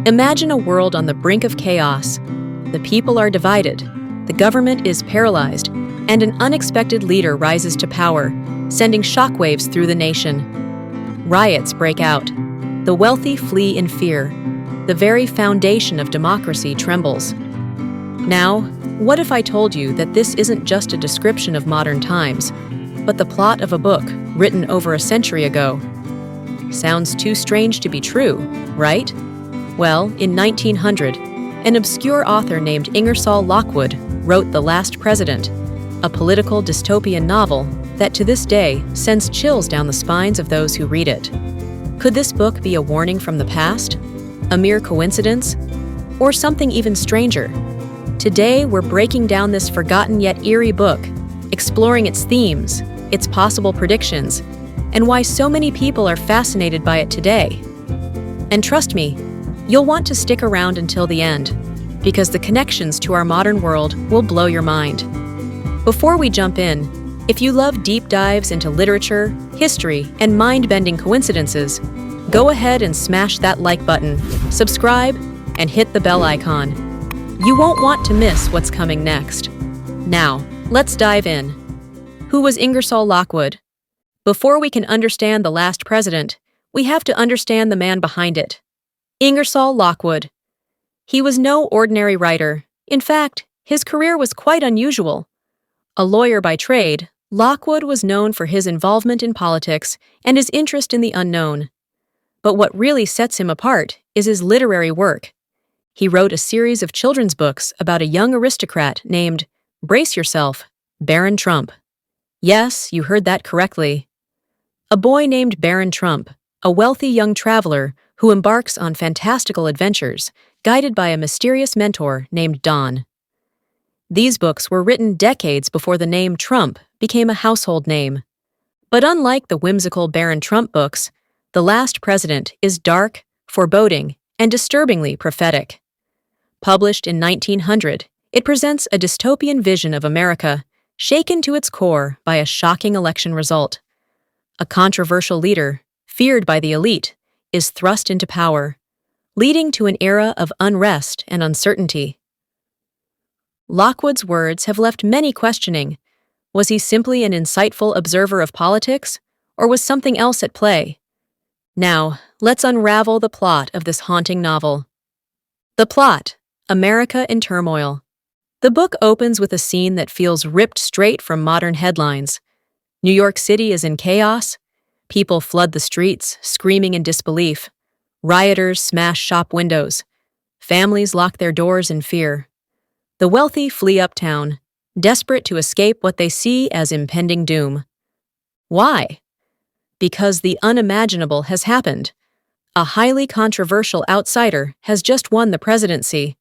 Imagine a world on the brink of chaos. The people are divided, the government is paralyzed, and an unexpected leader rises to power, sending shockwaves through the nation. Riots break out. The wealthy flee in fear. The very foundation of democracy trembles. Now, what if I told you that this isn't just a description of modern times, but the plot of a book written over a century ago? Sounds too strange to be true, right? Well, in 1900, an obscure author named Ingersoll Lockwood wrote The Last President, a political dystopian novel that to this day sends chills down the spines of those who read it. Could this book be a warning from the past? A mere coincidence? Or something even stranger? Today, we're breaking down this forgotten yet eerie book, exploring its themes, its possible predictions, and why so many people are fascinated by it today. And trust me, you'll want to stick around until the end, because the connections to our modern world will blow your mind. Before we jump in, if you love deep dives into literature, history, and mind-bending coincidences, go ahead and smash that like button, subscribe, and hit the bell icon. You won't want to miss what's coming next. Now, let's dive in. Who was Ingersoll Lockwood? Before we can understand The Last President, we have to understand the man behind it. Ingersoll Lockwood. He was no ordinary writer. In fact, his career was quite unusual. A lawyer by trade, Lockwood was known for his involvement in politics and his interest in the unknown. But what really sets him apart is his literary work. He wrote a series of children's books about a young aristocrat named, brace yourself, Baron Trump. Yes, you heard that correctly. A boy named Baron Trump, a wealthy young traveler who embarks on fantastical adventures, guided by a mysterious mentor named Don. These books were written decades before the name Trump became a household name. But unlike the whimsical Baron Trump books, The Last President is dark, foreboding, and disturbingly prophetic. Published in 1900, it presents a dystopian vision of America, shaken to its core by a shocking election result. A controversial leader, feared by the elite, is thrust into power, leading to an era of unrest and uncertainty. Lockwood's words have left many questioning. Was he simply an insightful observer of politics, or was something else at play? Now, let's unravel the plot of this haunting novel. The plot: America in turmoil. The book opens with a scene that feels ripped straight from modern headlines. New York City is in chaos. People flood the streets, screaming in disbelief. Rioters smash shop windows. Families lock their doors in fear. The wealthy flee uptown, desperate to escape what they see as impending doom. Why? Because the unimaginable has happened. A highly controversial outsider has just won the presidency.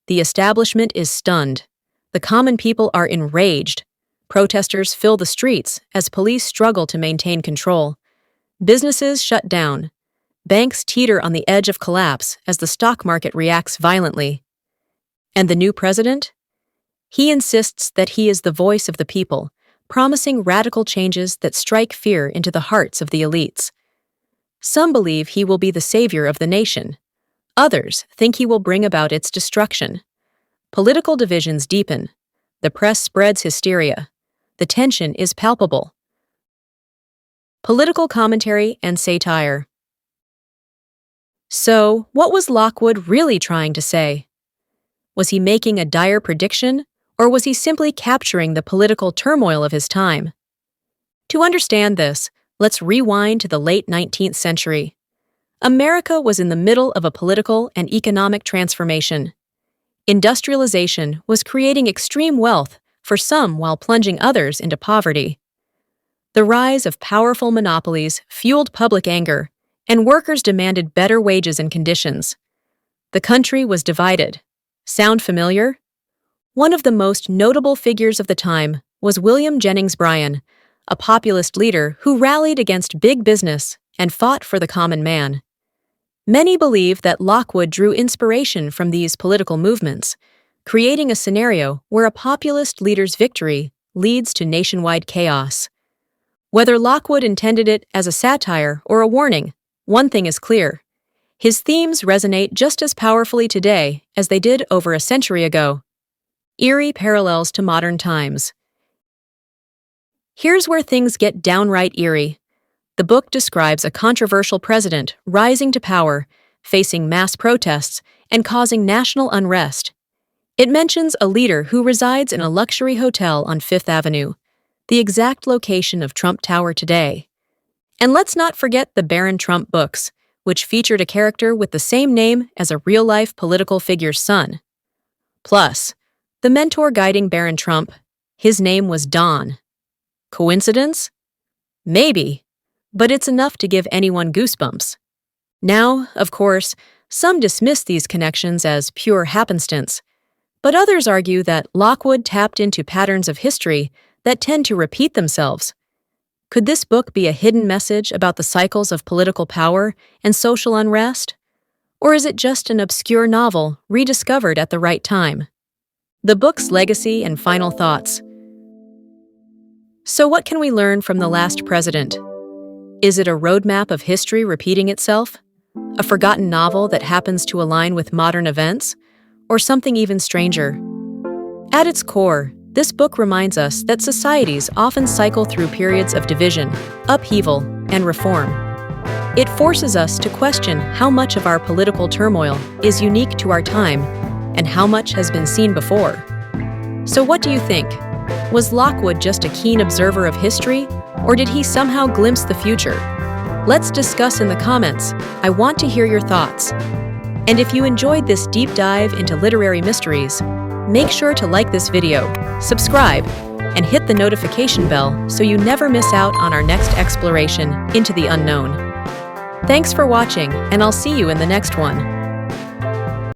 The establishment is stunned. The common people are enraged. Protesters fill the streets as police struggle to maintain control. Businesses shut down. Banks teeter on the edge of collapse as the stock market reacts violently. And the new president? He insists that he is the voice of the people, promising radical changes that strike fear into the hearts of the elites. Some believe he will be the savior of the nation. Others think he will bring about its destruction. Political divisions deepen. The press spreads hysteria. The tension is palpable. Political commentary and satire. So, what was Lockwood really trying to say? Was he making a dire prediction, or was he simply capturing the political turmoil of his time? To understand this, let's rewind to the late 19th century. America was in the middle of a political and economic transformation. Industrialization was creating extreme wealth for some while plunging others into poverty. The rise of powerful monopolies fueled public anger, and workers demanded better wages and conditions. The country was divided. Sound familiar? One of the most notable figures of the time was William Jennings Bryan, a populist leader who rallied against big business and fought for the common man. Many believe that Lockwood drew inspiration from these political movements, creating a scenario where a populist leader's victory leads to nationwide chaos. Whether Lockwood intended it as a satire or a warning, one thing is clear: His themes resonate just as powerfully today as they did over a century ago. Eerie parallels to modern times. Here's where things get downright eerie. The book describes a controversial president rising to power, facing mass protests, and causing national unrest. It mentions a leader who resides in a luxury hotel on Fifth Avenue, the exact location of Trump Tower today. And let's not forget the Baron Trump books, which featured a character with the same name as a real-life political figure's son. Plus, the mentor guiding Baron Trump, his name was Don. Coincidence? Maybe, but it's enough to give anyone goosebumps. Now, of course, some dismiss these connections as pure happenstance, but others argue that Lockwood tapped into patterns of history that tend to repeat themselves. Could this book be a hidden message about the cycles of political power and social unrest? Or is it just an obscure novel rediscovered at the right time? The book's legacy and final thoughts. So what can we learn from The Last President? Is it a roadmap of history repeating itself? A forgotten novel that happens to align with modern events? Or something even stranger? At its core, this book reminds us that societies often cycle through periods of division, upheaval, and reform. It forces us to question how much of our political turmoil is unique to our time and how much has been seen before. So what do you think? Was Lockwood just a keen observer of history, or did he somehow glimpse the future? Let's discuss in the comments. I want to hear your thoughts. And if you enjoyed this deep dive into literary mysteries, make sure to like this video, subscribe, and hit the notification bell so you never miss out on our next exploration into the unknown. Thanks for watching, and I'll see you in the next one.